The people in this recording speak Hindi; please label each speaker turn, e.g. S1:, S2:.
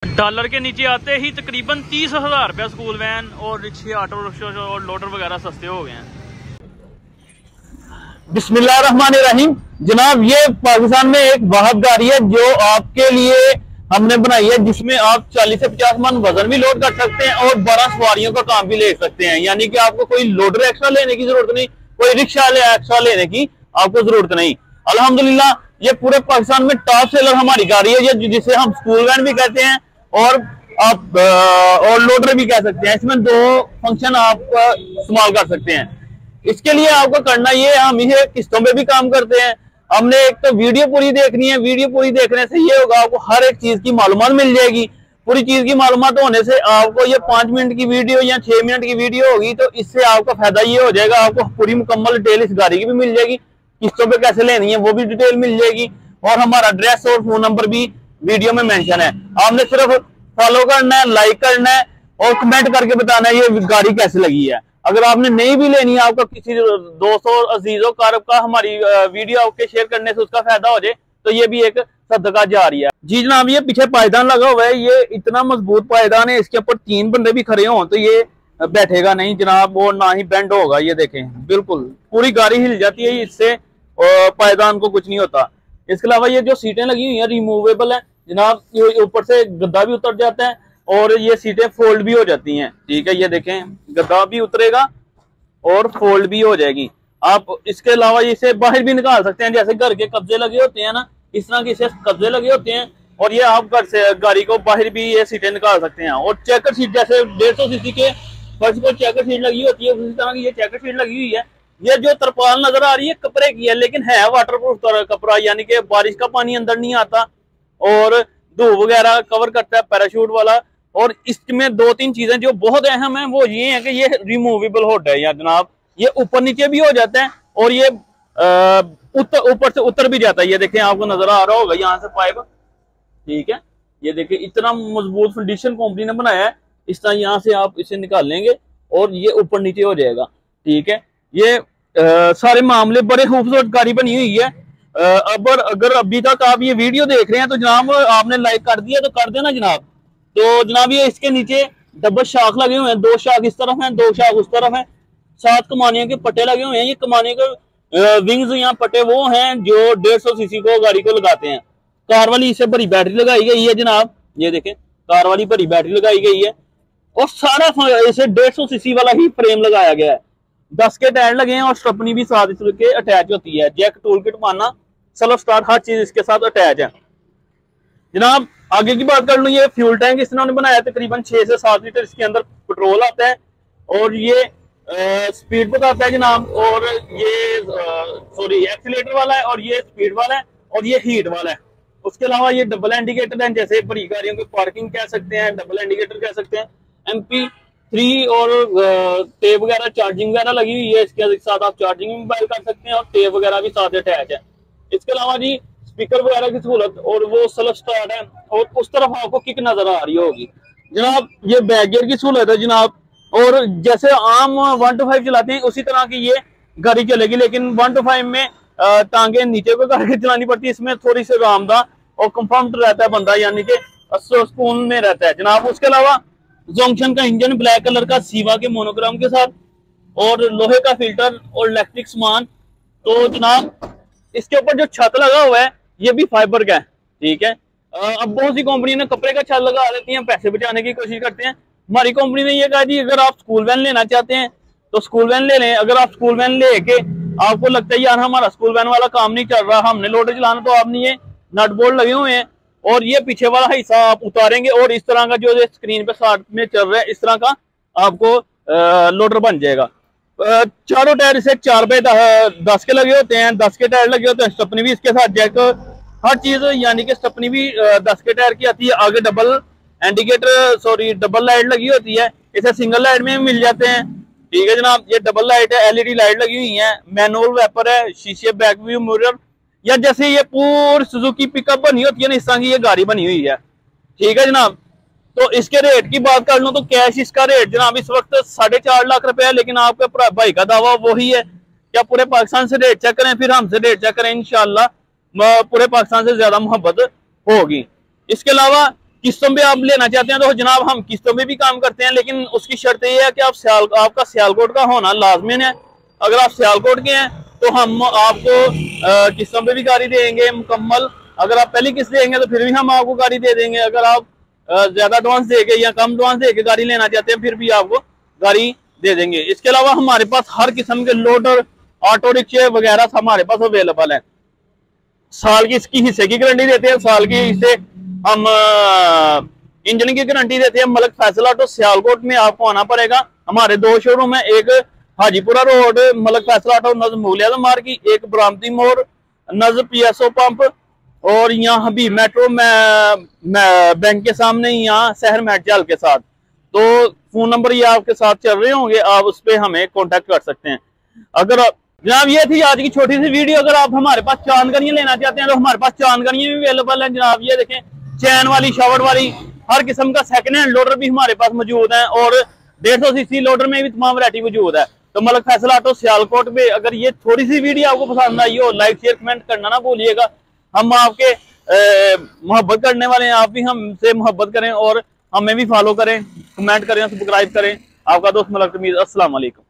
S1: डॉलर के नीचे आते ही तकरीबन 30,000 रुपया स्कूल वैन और रिक्शे, ऑटो रिक्शा और लोडर वगैरह सस्ते हो गए हैं।
S2: बिस्मिल्लाहिर्रहमानिर्रहीम। जनाब, ये पाकिस्तान में एक वाहद गाड़ी है जो आपके लिए हमने बनाई है, जिसमें आप 40 से 50 मन वजन भी लोड कर सकते हैं और 12 सवारियों का काम भी ले सकते हैं। यानी कि आपको कोई लोडर एक्स्ट्रा लेने की जरूरत नहीं, कोई रिक्शा एक्स्ट्रा लेने की आपको जरूरत नहीं। अल्हम्दुलिल्लाह ये पूरे पाकिस्तान में टॉप सेलर हमारी गाड़ी है, जिसे हम स्कूल वैन भी कहते हैं और आप और लोडर भी कह सकते हैं। इसमें दो फंक्शन आप इस्तेमाल कर सकते हैं। इसके लिए आपको करना ये, हम इसे किस्तों पे भी काम करते हैं। हमने एक तो वीडियो पूरी देखनी है, वीडियो पूरी देखने से ये होगा आपको हर एक चीज की मालूमात मिल जाएगी। पूरी चीज की मालूमात होने से आपको ये 5 मिनट की वीडियो या 6 मिनट की वीडियो होगी, तो इससे आपका फायदा ये हो जाएगा, आपको पूरी मुकम्मल डिटेल इस गाड़ी की भी मिल जाएगी, किस्तों पे कैसे लेनी है वो भी डिटेल मिल जाएगी, और हमारा एड्रेस और फोन नंबर भी वीडियो में मेंशन है। आपने सिर्फ फॉलो करना है, लाइक करना है और कमेंट करके बताना है ये गाड़ी कैसे लगी है। अगर आपने नहीं भी लेनी है, आपका किसी दोस्त और अजीजों कारब का हमारी वीडियो आपके शेयर करने से उसका फायदा हो जाए, तो ये भी एक सदका जारी है। जी जनाब, ये पीछे पायदान लगा हुआ है, ये इतना मजबूत पायदान है, इसके ऊपर 3 बंदे भी खड़े हों तो ये बैठेगा नहीं जनाब, और ना ही बेंड होगा। ये देखें, बिल्कुल पूरी गाड़ी हिल जाती है इससे, पायदान को कुछ नहीं होता। इसके अलावा ये जो सीटें लगी हुई है रिमूवेबल है जनाब, ऊपर से गद्दा भी उतर जाता है और ये सीटें फोल्ड भी हो जाती हैं। ठीक है, ये देखें, गद्दा भी उतरेगा और फोल्ड भी हो जाएगी। आप इसके अलावा इसे बाहर भी निकाल सकते हैं, जैसे घर के कब्जे लगे होते हैं ना, इस तरह के इसे कब्जे लगे होते हैं, और ये आप घर से गाड़ी को बाहर भी ये सीटें निकाल सकते हैं। और चेकर सीट, जैसे 150 सीसी के फर्श पर चेकर सीट लगी होती है, उसी तरह की ये चेकर सीट लगी हुई है। ये जो तरपाल नजर आ रही है कपड़े की है, लेकिन है वाटरप्रूफ कपड़ा, यानी कि बारिश का पानी अंदर नहीं आता और धूप वगैरह कवर करता है, पैराशूट वाला। और इसमें 2-3 चीजें जो बहुत अहम है वो ये है कि ये रिमूवेबल हुड है या जनाब, ये ऊपर नीचे भी हो जाता है और ये ऊपर से उतर भी जाता है। ये देखें, आपको नजर आ रहा होगा यहाँ से पाइप, ठीक है, ये देखें इतना मजबूत कंडीशन कंपनी ने बनाया है। इस तरह यहाँ से आप इसे निकाल लेंगे और ये ऊपर नीचे हो जाएगा। ठीक है, ये सारे मामले बड़े खूबसूरत गाड़ी बनी हुई है। अगर अभी तक आप ये वीडियो देख रहे हैं तो जनाब आपने लाइक कर दिया तो कर देना जनाब। तो जनाब ये इसके नीचे डबल शाख लगे हुए हैं, 2 शाख इस तरफ हैं, 2 शाख उस तरफ हैं, 7 कमानियों के पट्टे लगे हुए हैं। ये कमाने के विंग्स यहाँ पट्टे वो हैं जो 150 सीसी को गाड़ी को लगाते हैं। कार वाली इसे भरी बैटरी लगाई गई है जनाब, ये देखें, कार वाली भरी बैटरी लगाई गई है और सारा इसे 150 सीसी वाला ही फ्रेम लगाया गया है। 10 के टायर लगे हैं और स्टपनी भी साथ इसके अटैच होती है। जैक, टूल किट, माना, सेल्फ स्टार्ट, हर चीज इसके साथ अटैच है जनाब। आगे की बात कर लूं, ये फ्यूल टैंक इन्होंने बनाया, तकरीबन 6 से 7 लीटर इसके अंदर पेट्रोल आता है और ये स्पीड बताता है जनाब। और ये एक्सीलेटर वाला है और ये स्पीड वाला है और ये हीट वाला है। उसके अलावा ये डबल इंडिकेटर है, जैसे बड़ी गाड़ियों की पार्किंग कह सकते हैं, डबल इंडिकेटर कह सकते हैं। MP3 और टेप वगैरह, चार्जिंग वगैरह लगी हुई है। इसके साथ आप चार्जिंग मोबाइल कर सकते हैं और टेप वगैरह भी साथ अटैच है। इसके अलावा जी स्पीकर वगैरह की सहूलत और वो सेल्फ स्टार्ट है। और उस तरफ आपको किक नजर आ रही होगी जनाब, ये बैक गियर की सहूलत है जनाब। और जैसे आम 1 to 5 चलाते हैं उसी तरह की ये गाड़ी चलेगी, लेकिन 1 to 5 में टांगे नीचे को करके चलानी पड़ती है। इसमें थोड़ी सी आरामदा और कंफर्ट रहता है बंदा, यानी कि सुकून में रहता है जनाब। उसके अलावा जोंक्शन का इंजन ब्लैक कलर का सीवा के मोनोग्राम के साथ, और लोहे का फिल्टर और इलेक्ट्रिक सामान। तो जनाब इसके ऊपर जो छत लगा हुआ है ये भी फाइबर का है। ठीक है, अब बहुत सी कंपनी ने कपड़े का छत लगा देती है, पैसे बचाने की कोशिश करते हैं। हमारी कंपनी ने ये कहा जी अगर आप स्कूल वैन लेना चाहते हैं तो स्कूल वैन ले लें। अगर आप स्कूल वैन लेके आपको लगता है यार हमारा स्कूल वैन वाला काम नहीं चल रहा, हमने लोडर चलाना, तो आपने ये नट बोल्ट लगे हुए हैं और ये पीछे वाला हिस्सा आप उतारेंगे और इस तरह का जो स्क्रीन पे साथ में चल रहा है इस तरह का आपको लोडर बन जाएगा। चारों टायर इसे 4x10 के लगे होते हैं, 10 के टायर लगे होते हैं। स्टपनी भी इसके साथ, जैक, हर चीज, यानी कि स्टपनी भी 10 के टायर की आती है। आगे डबल इंडिकेटर, डबल लाइट लगी होती है। इसे सिंगल लाइट में मिल जाते हैं। ठीक है जनाब, ये डबल लाइट है, LED लाइट लगी हुई है, मैनुअल वेपर है, शीशे, बैक व्यू मिरर, या जैसे ये पूरी सुजुकी पिकअप बनी होती है ना, इस तरह की ये गाड़ी बनी हुई है। ठीक है जनाब, तो इसके रेट की बात कर लूं तो कैश इसका रेट जनाब इस वक्त 4.5 लाख रुपए है, लेकिन आपके भाई का दावा वही है क्या पूरे पाकिस्तान से रेट चेक करें, फिर हमसे रेट चेक करें, इंशाल्लाह पूरे पाकिस्तान से ज्यादा मोहब्बत होगी। इसके अलावा किस्तों पे आप लेना चाहते हैं तो जनाब हम किस्तों पे भी काम करते हैं, लेकिन उसकी शर्त ये है कि आपका सियालकोट का होना लाजमी है। अगर आप सियालकोट के हैं तो हम आपको किस्तों पे भी गाड़ी देंगे मुकम्मल। अगर आप पहली किस्त देंगे तो फिर भी हम आपको गाड़ी दे देंगे। अगर आप ज्यादा एडवांस देके या कम एडवांस देके गाड़ी लेना चाहते हैं फिर भी आपको गाड़ी दे देंगे। इसके अलावा हमारे पास हर किस्म के लोडर, ऑटो रिक्शे वगैरह हमारे पास अवेलेबल है। साल की इसकी हिस्से की गारंटी देते हैं, साल की हिस्से हम इंजन की गारंटी देते हैं। मलिक फैसल ऑटो सियालकोट में आपको आना पड़ेगा। हमारे 2 शोरूम है, एक हाजीपुरा रोड मलिक फैसल ऑटो नज़र मुगल आज़म मार्केट, एक बरामदी मोड़ नज़र PSO पंप, और यहाँ हबीब मेट्रो बैंक के सामने यहाँ शहर मेटजाल के साथ। तो फोन नंबर ये आपके साथ चल रहे होंगे, आप उस पर हमें कांटेक्ट कर सकते हैं। अगर जनाब ये थी आज की छोटी सी वीडियो। अगर आप हमारे पास चांदगाड़ियाँ लेना चाहते हैं तो हमारे पास चांदगाड़ियाँ भी अवेलेबल हैं जनाब। ये देखें, चैन वाली, शावर वाली, हर किस्म का सेकंड हैंड लोडर भी हमारे पास मौजूद है, और 150 सीसी लोडर में भी तमाम वैरायटी मौजूद है। तो मलिक फैसल ऑटो सियालकोट में अगर ये थोड़ी सी वीडियो आपको पसंद आई हो, लाइक शेयर कमेंट करना ना भूलिएगा। हम आपके मोहब्बत करने वाले हैं, आप भी हमसे मोहब्बत करें और हमें भी फॉलो करें, कमेंट करें, सब्सक्राइब करें। आपका दोस्त मलिक तमीज़। अस्सलाम वालेकुम।